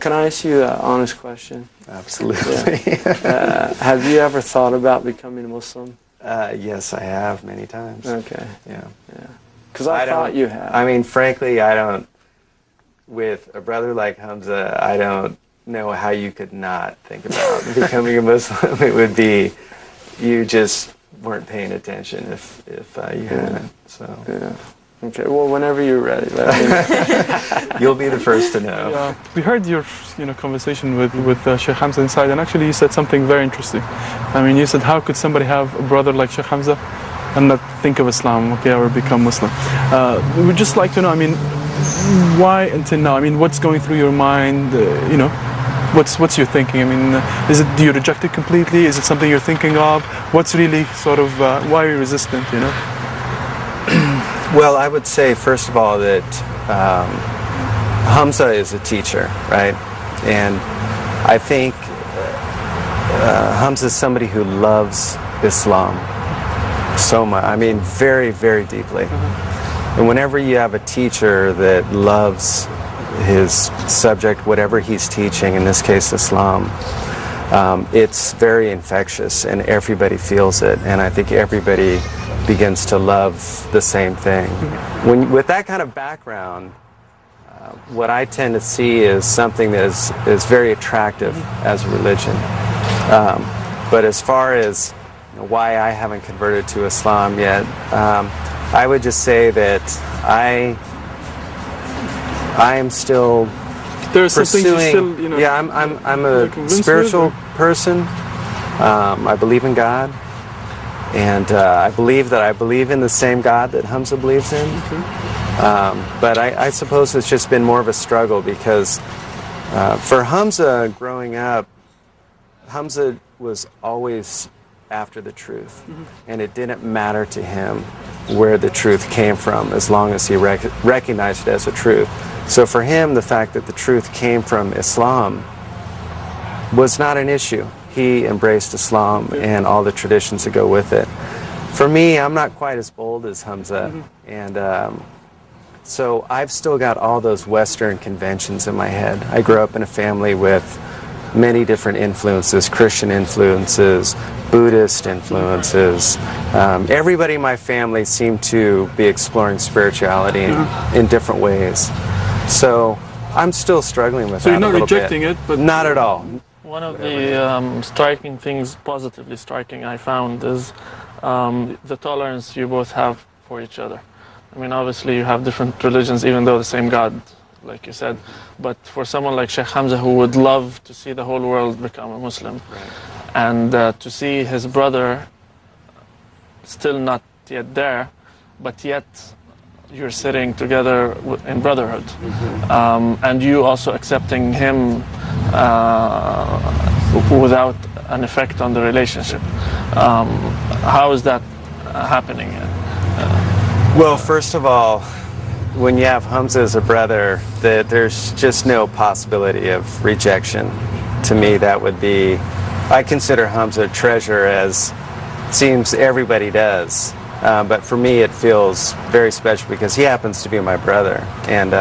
can I ask you an honest question? Absolutely. Yeah. Have you ever thought about becoming a Muslim? Yes, I have many times. Okay. Yeah. Yeah. Because I thought you had. I mean, frankly, I don't. With a brother like Hamza, I don't know how you could not think about becoming a Muslim. It would be, you just weren't paying attention if you hadn't. So. Yeah. Okay. Well, whenever you're ready, let me know. You'll be the first to know. Yeah. We heard your conversation with Sheikh Hamza inside, and actually you said something very interesting. I mean, you said, how could somebody have a brother like Sheikh Hamza and not think of Islam, okay, or become Muslim? We would just like to know, I mean, why until now? I mean, what's going through your mind? What's your thinking? I mean, do you reject it completely? Is it something you're thinking of? What's really sort of, why are you resistant, Well, I would say, first of all, that Hamza is a teacher, right? And I think Hamza is somebody who loves Islam so much. I mean, very, very deeply. And whenever you have a teacher that loves his subject, whatever he's teaching, in this case Islam, it's very infectious and everybody feels it. And I think everybody begins to love the same thing. With that kind of background, what I tend to see is something that is very attractive as a religion. But as far as why I haven't converted to Islam yet, I would just say that I am still pursuing. Yeah, I'm a spiritual person. I believe in God, and I believe in the same God that Hamza believes in. But I suppose it's just been more of a struggle because for Hamza growing up, Hamza was always after the truth, and it didn't matter to him where the truth came from as long as he recognized it as a truth. So for him, the fact that the truth came from Islam was not an issue. He embraced Islam and all the traditions that go with it. For me, I'm not quite as bold as Hamza, and so I've still got all those Western conventions in my head. I grew up in a family with many different influences, Christian influences, Buddhist influences. Everybody in my family seemed to be exploring spirituality in different ways. So I'm still struggling with that. So you're not a little rejecting bit. it, but not at all. One of the striking things, positively striking, I found is the tolerance you both have for each other. I mean, obviously you have different religions, even though the same God, like you said. But for someone like Sheikh Hamza, who would love to see the whole world become a Muslim, and to see his brother still not yet there, but yet you're sitting together in brotherhood, and you also accepting him without an effect on the relationship. How is that happening? Well, first of all, when you have Hamza as a brother, there's just no possibility of rejection. To me, that would be, I consider Hamza a treasure, as it seems everybody does. But for me, it feels very special because he happens to be my brother. And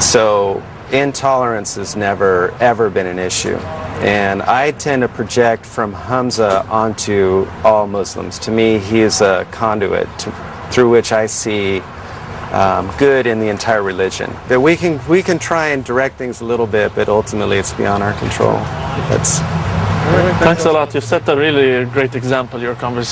so intolerance has never, ever been an issue. And I tend to project from Hamza onto all Muslims. To me, he is a conduit through which I see good in the entire religion. That we can try and direct things a little bit, but ultimately it's beyond our control. Thanks a lot. You've set a really great example, your conversation.